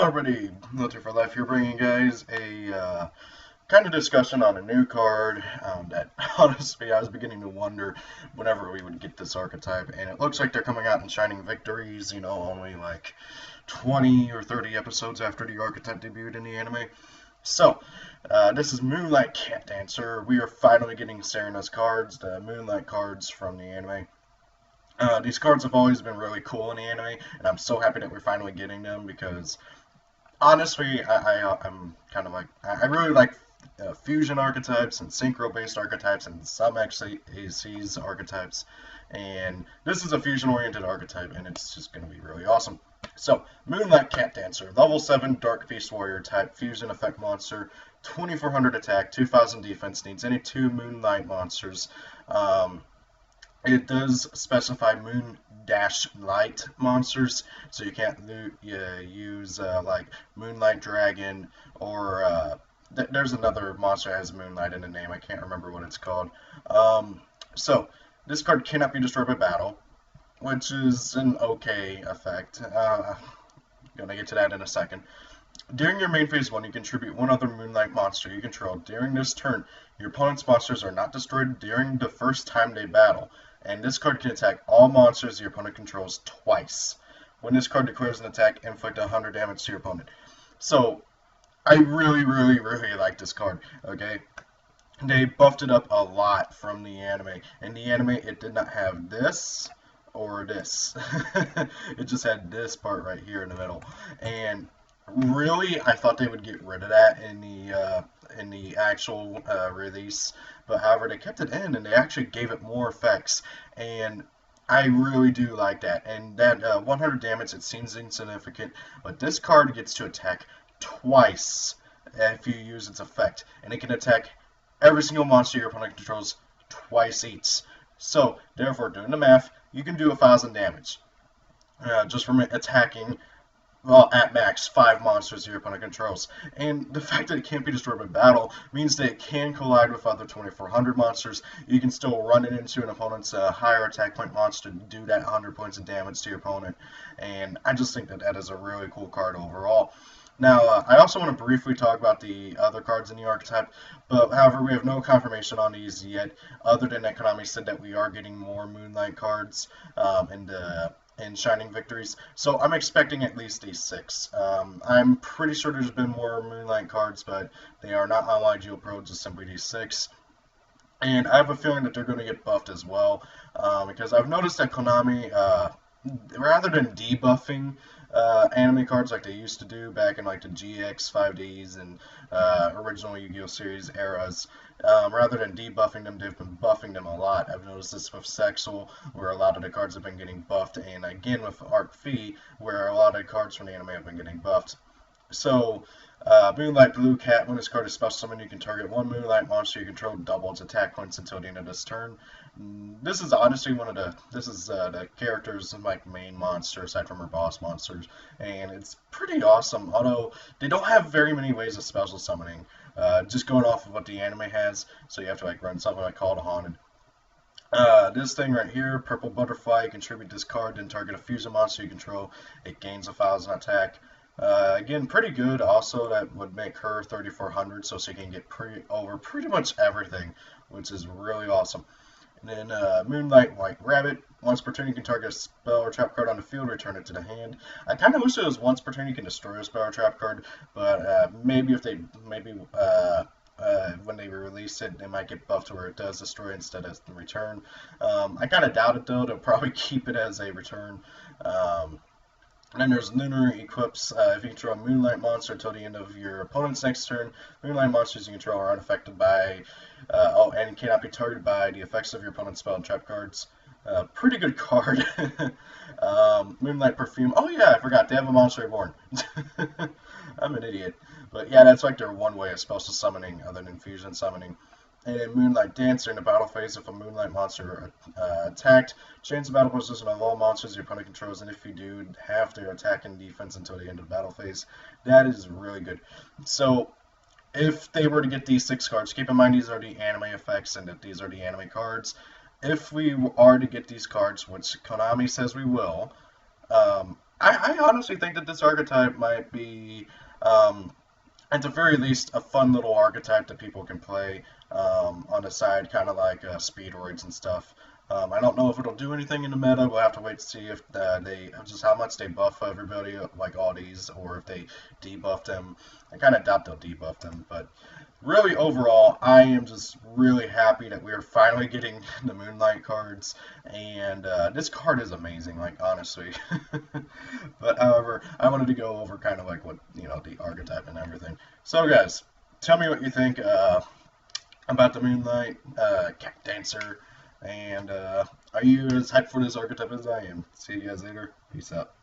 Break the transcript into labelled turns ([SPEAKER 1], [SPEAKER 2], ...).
[SPEAKER 1] Hello everybody, Military for Life here, bringing you guys a kind of discussion on a new card that honestly I was beginning to wonder whenever we would get this archetype, and it looks like they're coming out in Shining Victories, only like 20 or 30 episodes after the archetype debuted in the anime. So, this is Moonlight Cat Dancer. We are finally getting Serena's cards, the Moonlight cards from the anime. These cards have always been really cool in the anime, and I'm so happy that we're finally getting them because honestly, I'm kind of like I really like fusion archetypes and synchro-based archetypes and some XACs archetypes, and this is a fusion-oriented archetype, and it's just going to be really awesome. So, Moonlight Cat Dancer, level 7 Dark Beast Warrior type fusion effect monster, 2400 attack, 2000 defense, needs any 2 Moonlight monsters. It does specify Moon Dash Light monsters, so you can't use like Moonlight Dragon or there's another monster that has Moonlight in the name. I can't remember what it's called. So this card cannot be destroyed by battle, which is an okay effect. Gonna get to that in a second. During your main phase 1, you contribute one other Moonlight monster you control. During this turn, your opponent's monsters are not destroyed during the first time they battle, and this card can attack all monsters your opponent controls twice. When this card declares an attack, inflict 100 damage to your opponent. So, I really like this card, okay? They buffed it up a lot from the anime. In the anime, it did not have this or this. It just had this part right here in the middle. And really, I thought they would get rid of that in the actual release, but however they kept it in and they actually gave it more effects, and I really do like that. And that 100 damage, it seems insignificant, but this card gets to attack twice if you use its effect, and it can attack every single monster your opponent controls twice each. So therefore, doing the math, you can do 1000 damage just from attacking, well, at max, 5 monsters your opponent controls. And the fact that it can't be destroyed by battle means that it can collide with other 2400 monsters. You can still run it into an opponent's higher attack point monster to do that 100 points of damage to your opponent. And I just think that that is a really cool card overall. Now, I also want to briefly talk about the other cards in the archetype, but however, we have no confirmation on these yet, other than that Konami said that we are getting more Moonlight cards in Shining Victories, so I'm expecting at least these 6. I'm pretty sure there's been more Moonlight cards, but they are not on Pro, just simply these 6. And I have a feeling that they're going to get buffed as well, because I've noticed that Konami, rather than debuffing anime cards like they used to do back in like the GX 5Ds and original Yu-Gi-Oh! Series eras, rather than debuffing them, they've been buffing them a lot. I've noticed this with Sexual, where a lot of the cards have been getting buffed, and again with Arc Fee, where a lot of the cards from the anime have been getting buffed. So, Moonlight Blue Cat, when this card is special summoned, you can target one Moonlight monster you control, double its attack points until the end of this turn. This is honestly the character's like main monster aside from her boss monsters, and it's pretty awesome. Although they don't have very many ways of special summoning, just going off of what the anime has, so you have to like run something like Call to Haunted. This thing right here, Purple Butterfly, you contribute this card, then target a fusion monster you control. It gains 1000 attack. Again, pretty good. Also, that would make her 3400, so she can get over pretty much everything, which is really awesome. And then Moonlight White Rabbit. Once per turn, you can target a spell or trap card on the field, return it to the hand. I kind of wish it was once per turn you can destroy a spell or trap card, but maybe when they release it, they might get buffed to where it does destroy instead of the return. I kind of doubt it though. They'll probably keep it as a return. And then there's Lunar Eclipse. If you control a Moonlight monster until the end of your opponent's next turn, Moonlight monsters you control are unaffected by, and cannot be targeted by the effects of your opponent's spell and trap cards. Pretty good card. Moonlight Perfume. Oh yeah, I forgot. They have a Monster Reborn. I'm an idiot. But yeah, that's like their one way of special summoning other than fusion summoning. And in Moonlight Dancer, in the battle phase, if a Moonlight monster attacked, change the battle position of all monsters your opponent controls, and if you do, half their attack and defense until the end of the battle phase. That is really good. So, if they were to get these 6 cards, keep in mind these are the anime effects and that these are the anime cards. If we are to get these cards, which Konami says we will, I honestly think that this archetype might be, at the very least, a fun little archetype that people can play on the side, kind of like speedroids and stuff. I don't know if it'll do anything in the meta. We'll have to wait to see if they just how much they buff everybody like all these, or if they debuff them. I kind of doubt they'll debuff them, but really overall, I am just really happy that we are finally getting the Moonlight cards, and this card is amazing, like honestly. But however, I wanted to go over kind of like what the archetype and everything. So guys, tell me what you think about the Moonlight Cat Dancer, and are you as hyped for this archetype as I am? See you guys later. Peace out.